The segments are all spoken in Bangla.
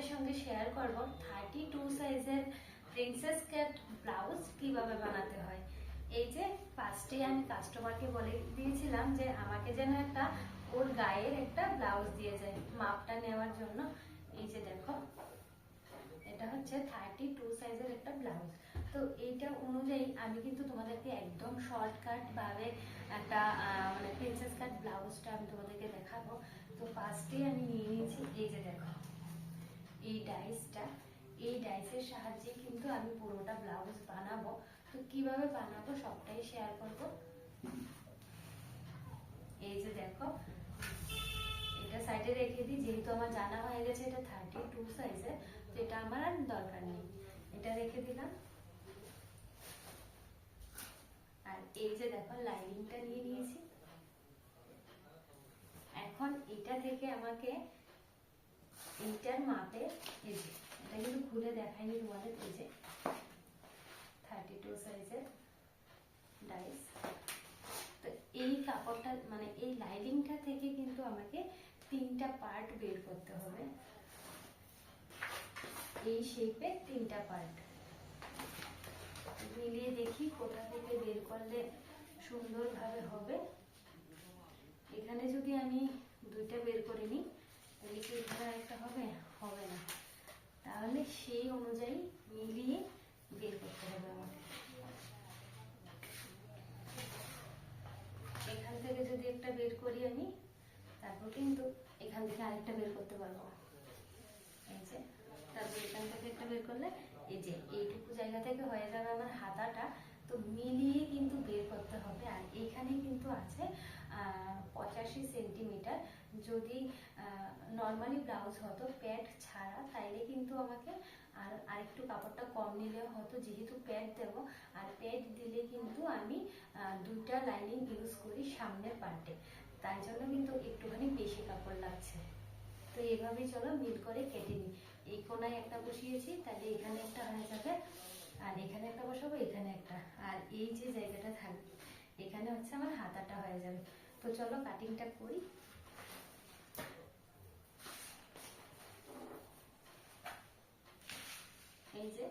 তোমাদের সঙ্গে শেয়ার করব 32 সাইজের প্রিন্সেস কাট ব্লাউজ কিভাবে বানাতে হয়। এই যে ফার্স্টে আমি কাস্টমারকে বলে দিয়েছিলাম যে আমাকে যেন একটা ওর গায়ের একটা ব্লাউজ দিয়ে যায় মাপটা নেওয়ার জন্য। এই যে দেখো, এটা হচ্ছে 32 সাইজের একটা ব্লাউজ। তো এইটা অনুযায়ী আমি কিন্তু তোমাদেরকে একদম শর্টকাট ভাবে একটা মানে প্রিন্সেস কাট ব্লাউজটা আমি তোমাদেরকে দেখাবো। তো ফার্স্টে আমি নিয়ে নিয়েছি, এই যে দেখো এই ডাইসটা, এই ডাইসের সাহায্যে কিন্তু আমি পুরোটা ব্লাউজ বানাবো। তো কিভাবে বানাবো সবটাই শেয়ার করব। এই যে দেখো, এটা সাইডে রেখে দিই, যেহেতু আমার জানা হয়ে গেছে এটা 32 সাইজের, তো এটা আমার আর দরকার নেই, এটা রেখে দিলাম। আর এই যে দেখো লাইনিংটা নিয়ে নিয়েছি। এখন এটা থেকে আমাকে এইটার মাপে, এই যে এটা কিন্তু খুলে দেখাইনি তোমাদের, এই যে 32 সাইজের ডাইস। তো এই কাপড়টা মানে এই লাইনিংটা থেকে কিন্তু আমাকে 3টা পার্ট বের করতে হবে, এই শেপে 3টা পার্ট মিলিয়ে দেখি কোথা থেকে বের করলে সুন্দরভাবে হবে। এখানে যদি আমি 2টা বের করে নিই তাহলে কি এখানে একটা হবে? হবে না, তাহলে সেই অনুযায়ী মিলিয়ে বের করতে হবে আমাকে। এখান থেকে যদি একটা বের করি আমি, তারপর কিন্তু এখান থেকে আরেকটা বের করতে পারবো। এই যে তারপর এখান থেকে একটা বের করলে এই যে এইটুকু জায়গা থেকে হয়ে যাবে আমার হাতাটা। তো মিলিয়ে কিন্তু বের করতে হবে। আর এখানে কিন্তু আছে 85 সেন্টিমিটার। যদি নর্মালি ব্লাউজ হতো প্যাড ছাড়া, তাইলে কিন্তু আমাকে আরেকটু কাপড়টা কম নিলেও হতো, যেহেতু প্যাড দেবো। আর প্যাড দিলে কিন্তু আমি 2টা লাইনিং ইউজ করি সামনের পার্টে, তাই জন্য কিন্তু একটুখানি বেশি কাপড় লাগছে। তো এইভাবেই চলো মিল করে কেটে নিই। এই কোনায় একটা বসিয়েছি, তাহলে এখানে একটা হয়ে যাবে, আর এখানে একটা বসাবো, এখানে একটা, আর এই যে জায়গাটা থাকবে এখানে হচ্ছে আমার হাতাটা হয়ে যাবে। তো চলো কাটিংটা করি। এই যে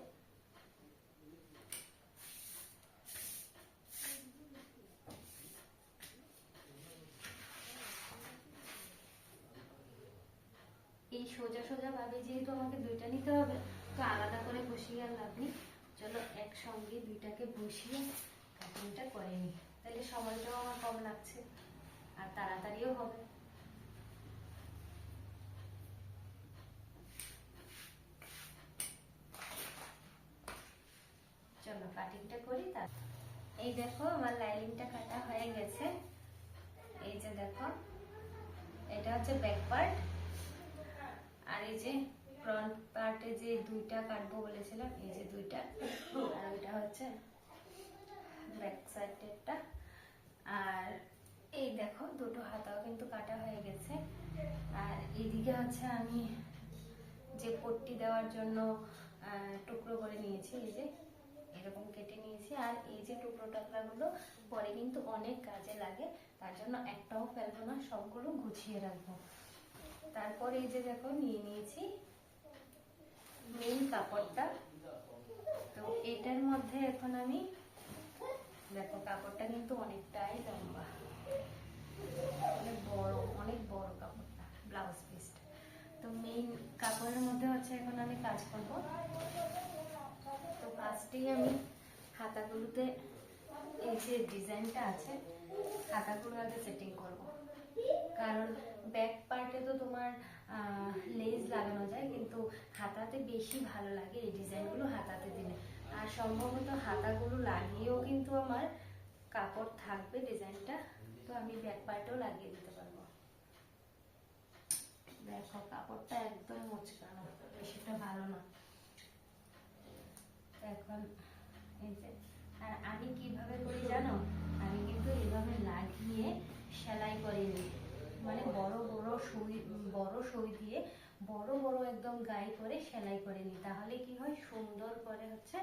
এই সোজা সোজা ভাবে যেহেতু আমাকে 2টা নিতে হবে, তো আলাদা করে বসিয়ে আর লাভ নেই। চলো একসঙ্গে 2টাকে বসিয়ে কাটিংটা করে নিই, তাহলে সময়টাও আমার কম লাগছে আর তাড়াতাড়িও হবে। চলো কাটিংটা করি। তার এই দেখো আমার লাইনিংটা কাটা হয়ে গেছে। এই যে দেখো, এটা হচ্ছে ব্যাক পার্ট, আর এই যে ফ্রন্ট পার্টে যে 2টা কাটবো বলেছিলাম, এই যে 2টা, আর ওইটা হচ্ছে ব্যাক সাইডেরটা। আর এই দেখো দুটো হাতাও কিন্তু কাটা হয়ে গেছে। আর এদিকে হচ্ছে আমি যে পট্টি দেওয়ার জন্য টুকরো করে নিয়েছি, এই যে এরকম কেটে নিয়েছি। আর এই যে টুকরো টাকরাগুলো পরে কিন্তু অনেক কাজে লাগে, তার জন্য একটাও ফেলবো না, সবগুলো গুছিয়ে রাখবো। তারপর এই যে দেখো নিয়ে নিয়েছি মেইন কাপড়টা। তো এটার মধ্যে এখন আমি দেখো কাপড়টা কিন্তু অনেকটাই লম্বা, অনেক বড় কাপড়টা, ব্লাউজ পিসটা। তো মেইন কাপড়ের মধ্যে হচ্ছে এখন আমি কাজ করব। তো ফার্স্টেই আমি হাতাগুলোতে এই যে ডিজাইনটা আছে, হাতাগুলো আগে সেটিং করব, কারণ ব্যাক পার্টে তো তোমার লেস লাগানো যায়, কিন্তু হাতাতে বেশি ভালো লাগে এই ডিজাইনগুলো হাতাতে দিলে। আর সম্ভবত হাতাগুলো লাগিয়েও কিন্তু আমার কাপড় থাকবে ডিজাইনটা, তো আমি ব্যাক পার্টেও লাগিয়ে দিতে পারবো। দেখো কাপড়টা একদম মোচকানো, বেশিটা ভালো না। এখন এই যে, আর আমি কিভাবে করি জানো, আমি কিন্তু এইভাবে লাগিয়ে সেলাই করে নিই, মানে বড় সুই দিয়ে বড় বড় একদম গায়ে করে সেলাই করে নিই। তাহলে কি হয়, সুন্দর করে হচ্ছে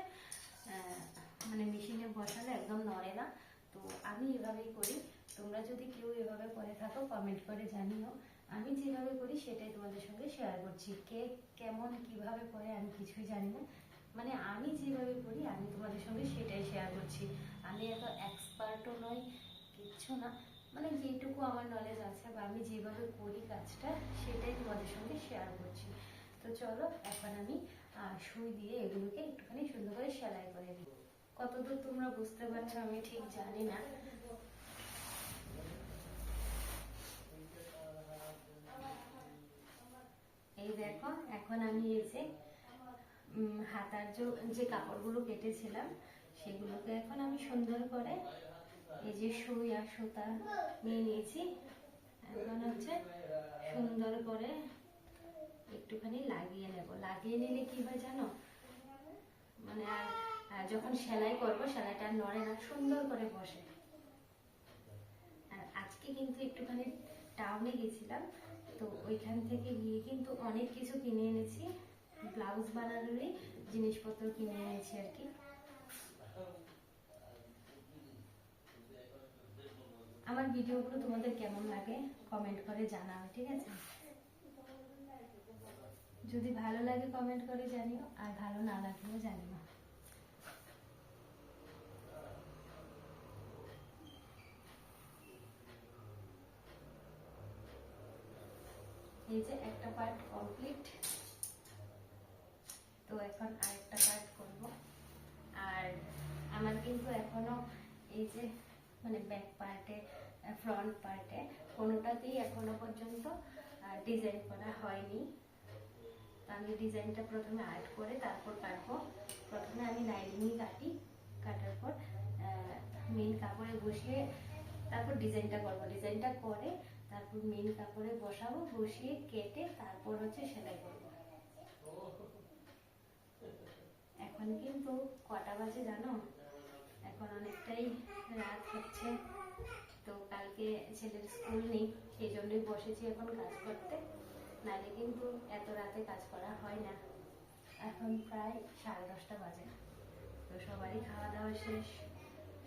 মানে মেশিনে বসালে একদম নড়ে না। তো আমি এভাবেই করি, তোমরা যদি কেউ এভাবে করে থাকো কমেন্ট করে জানিও। আমি যেভাবে করি সেটাই তোমাদের সঙ্গে শেয়ার করছি। কে কেমন কিভাবে করে আমি কিছুই জানি না, মানে আমি যেভাবে করি আমি তোমাদের সঙ্গে সেটাই শেয়ার করছি। আমি এত এক্সপার্টও নই, কিচ্ছু না, মানে যেটুকু আমার নলেজ আছে বা আমি যেভাবে করি কাজটা সেটাই তোমাদের সঙ্গে শেয়ার করছি। তো চলো এখন আমি সুই দিয়ে এগুলোকে একটুখানি সুন্দর করে সেলাই করে দিই। কতদূর তোমরা বুঝতে পারছো আমি ঠিক জানি না। এই দেখো এখন আমি এই যে হাতার যে কাপড়গুলো কেটেছিলাম সেগুলোকে এখন আমি সুন্দর করে এই যে সুই আর সুতা নিয়ে নিয়েছি। এখন হচ্ছে সুন্দর করে একটুখানি লাগিয়ে নেব। লাগিয়ে নিলে কি হয় জানো, মানে আর যখন সেলাই করবো সেলাইটা আর নড়ে না, সুন্দর করে বসে। আর আজকে কিন্তু একটুখানি টাউনে গেছিলাম, তো ওইখান থেকে গিয়ে কিন্তু অনেক কিছু কিনে এনেছি, ব্লাউজ বানানোরই জিনিসপত্র কিনে এনেছি আর কি। আমার ভিডিওগুলো তোমাদের কেমন লাগে কমেন্ট করে জানাও, ঠিক আছে? যদি ভালো লাগে কমেন্ট করে জানিও, আর ভালো না লাগলেও জানিও। এই যে একটা পার্ট কমপ্লিট, তো এখন আরেকটা পার্ট করব। আর আমার কিন্তু এখনো এই যে মানে ব্যাক পার্টে ফ্রন্ট পার্টে কোনোটাতেই এখনো পর্যন্ত ডিজাইন করা হয়নি। আমি ডিজাইনটা প্রথমে আর্ট করে তারপর কাটবো। প্রথমে আমি লাইনিংই কাটি, কাটার পর মেন কাপড়ে বসিয়ে তারপর ডিজাইনটা করবো। ডিজাইনটা করে তারপর মেন কাপড়ে বসাবো, বসিয়ে কেটে তারপর হচ্ছে সেলাই করবো। এখন কিন্তু কটা বাজে জানো, এখন অনেকটাই রাত হচ্ছে। তো কালকে ছেলের স্কুল নেই, সেই জন্যই বসেছি এখন কাজ করতে, নাহলে কিন্তু এত রাতে কাজ করা হয় না। এখন প্রায় 10:30 বাজে, তো সবারই খাওয়া দাওয়া শেষ,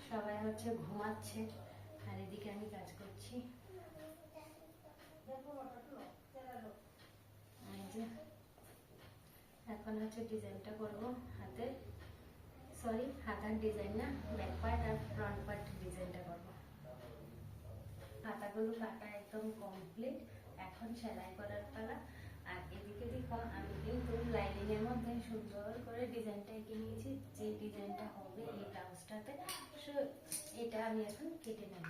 সবাই হচ্ছে ঘুমাচ্ছে, আর এদিকে আমি কাজ করছি। এখন হচ্ছে ডিজাইনটা করবো হাতের, সরি হাতার ডিজাইন না, ব্যাক পার্ট আর ফ্রন্ট পার্ট ডিজাইনটা করবো। হাতাগুলো কাটা একদম কমপ্লিট, এখন সেলাই করার পালা। আর এদিকে দেখো আমি কিন্তু লাইনিং এর মধ্যে সুন্দর করে ডিজাইনটা এঁকে নিয়েছি, যে ডিজাইনটা হবে এই ব্লাউজটাতে, এটা আমি এখন কেটে নেব।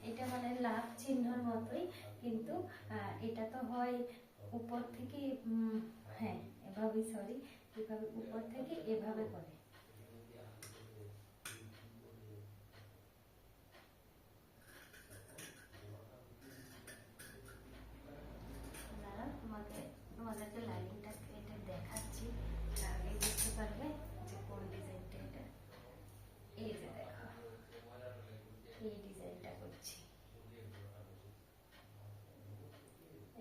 এটা মানে লাভ চিহ্নর মতোই, কিন্তু এটা তো হয় উপর থেকে, হ্যাঁ এভাবে, সরি এভাবে উপর থেকে এভাবে করে। তোমাদেরকে লাইনিংটা কেটে দেখাচ্ছি, তাহলে বুঝতে পারবে যে কোন ডিজাইনটা এটা। এই যে দেখো এই ডিজাইনটা করছি,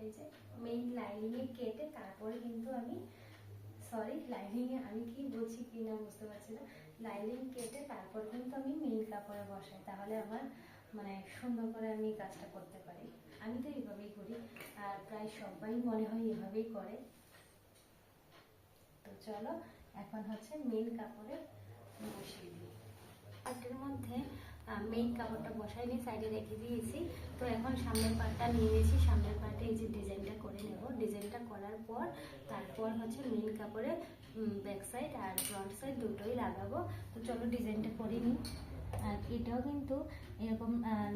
এই যে মেইন লাইনিং কেটে তারপরে কিন্তু আমি, সরি লাইনিং এ আমি কি বলছি কি না বুঝতে পারছি না, লাইনিং কেটে তারপর কিন্তু আমি মেইন কাপড়ে বসাই, তাহলে আমার মানে সুন্দর করে আমি কাজটা করতে পারি। আমি তো এইভাবেই করি, আর প্রায় সবাই মনে হয় এভাবেই করে। তো চলো এখন হচ্ছে মেইন কাপড়ে বসিয়ে দিই। পার্টের মধ্যে মেইন কাপড়টা বসাই নিয়ে সাইডে রেখে দিয়েছি। তো এখন সামনের পার্টটা নিয়ে নিয়েছি, সামনের পার্টে এই যে ডিজাইনটা করে নেব। ডিজাইনটা করার পর তারপর হচ্ছে মেইন কাপড়ে ব্যাক সাইড আর ফ্রন্ট সাইড দুটোই লাগাবো। তো চলো ডিজাইনটা করে নিই। আর এটাও কিন্তু এরকম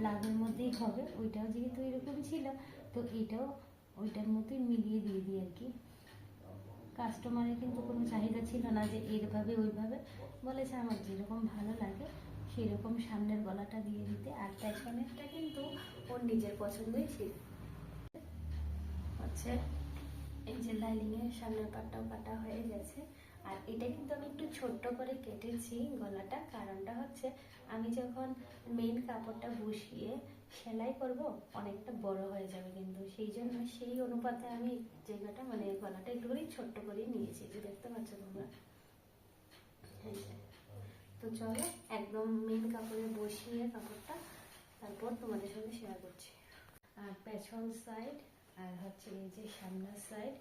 লাভের মধ্যেই হবে, ওইটাও যেহেতু এরকম ছিল তো এটাও ওইটার মতোই মিলিয়ে দিয়ে দিই আর কি। কাস্টমারের কিন্তু কোনো চাহিদা ছিল না যে এইভাবে ওইভাবে, বলেছে আমার যেরকম ভালো লাগে সেরকম সামনের গলাটা দিয়ে দিতে, আর পেছনেরটা কিন্তু ওর নিজের পছন্দই ছিল। হচ্ছে এই যে লাইনিংয়ের সামনের পাটটাও কাটা হয়ে গেছে, আর এটা কিন্তু আমি একটু ছোট্ট করে কেটেছি গলাটা, কারণটা হচ্ছে আমি যখন মেইন কাপড়টা বসিয়ে সেলাই করব অনেকটা বড় হয়ে যাবে, কিন্তু সেই জন্য সেই অনুপাতে আমি জায়গাটা মানে গলাটা একটুখানি ছোট্ট করে নিয়েছি, যে দেখতে পাচ্ছ তোমরা। এই যে। তো চলো একদম মেইন কাপড়ে বসিয়ে কাপড়টা তারপর তোমাদের সঙ্গে শেয়ার করছি। আর পেছন সাইড আর হচ্ছে এই যে সামনের সাইড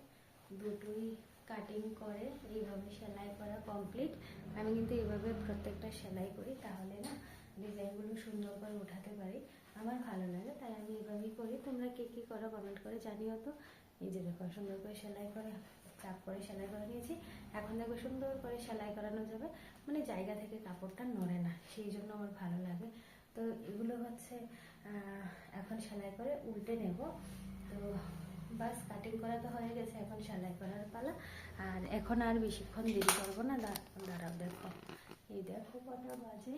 দুটোই কাটিং করে এইভাবে সেলাই করা কমপ্লিট। আমি কিন্তু এইভাবে প্রত্যেকটা সেলাই করি, তাহলে না ডিজাইনগুলো সুন্দর করে উঠাতে পারি, আমার ভালো লাগে, তাই আমি এইভাবেই করি। তোমরা কে কী করো কমেন্ট করে জানিও তো। এই যে দেখো সুন্দর করে সেলাই করে চাপ করে সেলাই করে নিয়েছি। এখন দেখো সুন্দর করে সেলাই করানো যাবে, মানে জায়গা থেকে কাপড়টা নড়ে না, সেই জন্য আমার ভালো লাগে। তো এগুলো হচ্ছে এখন সেলাই করে উল্টে নেব। তো বাস কাটিং করা তো হয়ে গেছে, এখন সেলাই করার পালা। আর এখন আর বেশিক্ষণ দেরি করবো না, দাঁড়াও দেখো, এই দেখো কটা বাজে,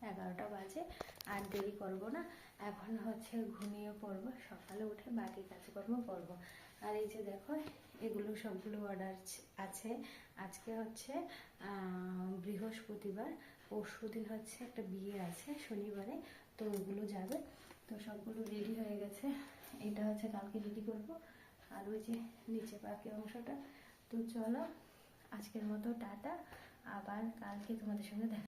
11টা বাজে। আর দেরি করব না, এখন হচ্ছে ঘুমিয়ে পড়বো, সকালে উঠে বাকি কাজকর্ম করবো। আর এই যে দেখো এগুলো সবগুলো অর্ডার আছে। আজকে হচ্ছে বৃহস্পতিবার, পরশু দিন হচ্ছে একটা বিয়ে আছে শনিবারে, তো ওগুলো যাবে। তো সবগুলো রেডি হয়ে গেছে, এটা হচ্ছে কালকে রেডি করব। আর ওই যে নিচে বাকি অংশটা। তো চলো আজকের মতো টাটা, আবার কালকে তোমাদের সঙ্গে দেখা।